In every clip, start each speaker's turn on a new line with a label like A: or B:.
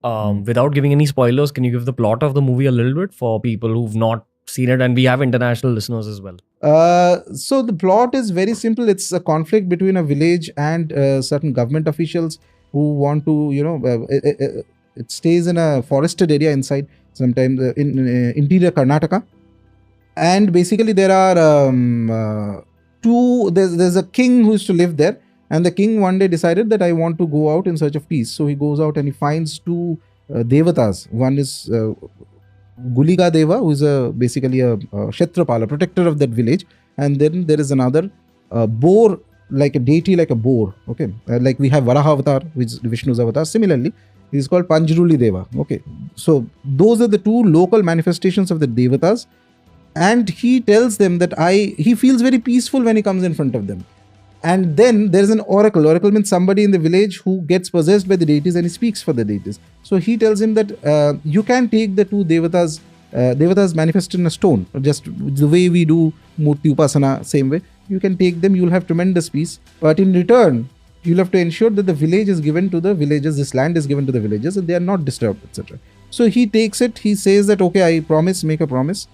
A: Without giving any spoilers, can you give the plot of the movie a little bit for people who've not seen it? And we have international listeners as well.
B: So the plot is very simple. It's a conflict between a village and certain government officials who want to, it stays in a forested area inside, sometimes in interior Karnataka. And basically there are there's a king who used to live there. And the king one day decided that I want to go out in search of peace. So he goes out and he finds two devatas. One is Guliga Deva, who is basically a Kshetrapala, protector of that village. And then there is another boar, like a deity, like a boar. Okay, like we have Varaha Avatar, which is Vishnu's avatar. Similarly, he is called Panjruli Deva. Okay, so those are the two local manifestations of the devatas. And he tells them that he feels very peaceful when he comes in front of them. And then there is an oracle. Oracle means somebody in the village who gets possessed by the deities and he speaks for the deities. So he tells him that you can take the two devatas, devatas manifested in a stone, just the way we do Murti Upasana, same way. You can take them, you'll have tremendous peace. But in return, you'll have to ensure that the village is given to the villagers, this land is given to the villagers and they are not disturbed, etc. So he takes it, he says that, okay, I promise, make a promise.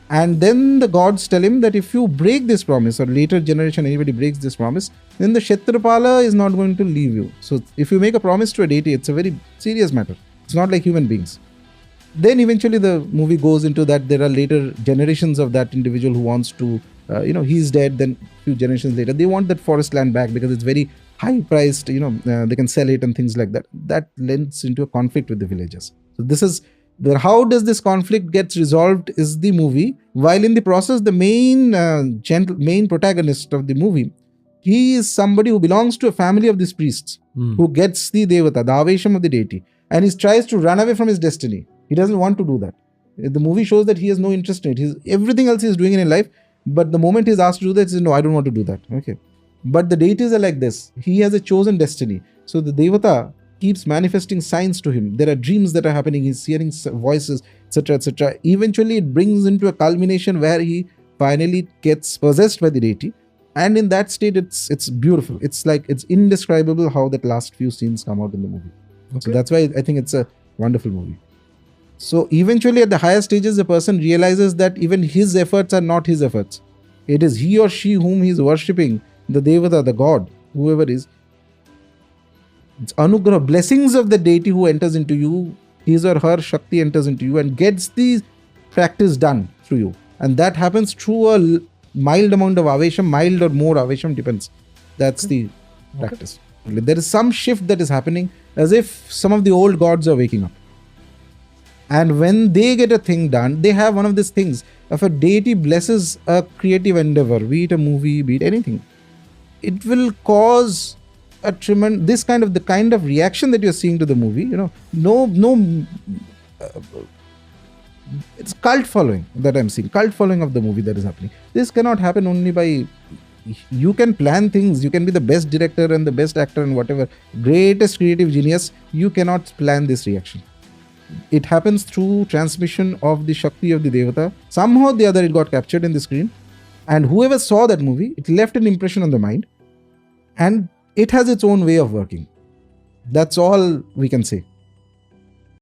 B: And then the gods tell him that if you break this promise, or later generation anybody breaks this promise, then the Kshetrapala is not going to leave you. So if you make a promise to a deity, it's a very serious matter. It's not like human beings. Then eventually the movie goes into that there are later generations of that individual who wants to, he's dead, then a few generations later, they want that forest land back because it's very high priced, they can sell it and things like that. That lends into a conflict with the villagers. So this is how does this conflict gets resolved is the movie. While in the process, the main protagonist of the movie, he is somebody who belongs to a family of these priests who gets the devata, the avesham of the deity, and he tries to run away from his destiny. He doesn't want to do that. The movie shows that he has no interest in it. Everything else he is doing in life, but the moment he's asked to do that, he says, no, I don't want to do that. Okay. But the deities are like this. He has a chosen destiny. So the devata keeps manifesting signs to him. There are dreams that are happening. He's hearing voices, etc., etc. Eventually, it brings into a culmination where he finally gets possessed by the deity. And in that state, it's beautiful. It's indescribable how that last few scenes come out in the movie. Okay. So that's why I think it's a wonderful movie. So eventually, at the higher stages, the person realizes that even his efforts are not his efforts. It is he or she whom he is worshipping, the devata, the god, whoever is. It's anugrah, blessings of the deity who enters into you, his or her Shakti enters into you and gets the practice done through you. And that happens through a mild amount of avesham, mild or more avesham, depends. That's the practice. There is some shift that is happening as if some of the old gods are waking up. And when they get a thing done, they have one of these things. If a deity blesses a creative endeavor, be it a movie, be it anything, it will cause a tremendous, the kind of reaction that you're seeing to the movie, it's cult following that I'm seeing, cult following of the movie that is happening. This cannot happen only by, you can plan things, you can be the best director and the best actor and whatever, greatest creative genius, you cannot plan this reaction. It happens through transmission of the Shakti of the Devata. Somehow or the other it got captured in the screen, and whoever saw that movie, it left an impression on the mind, and it has its own way of working. That's all we can say.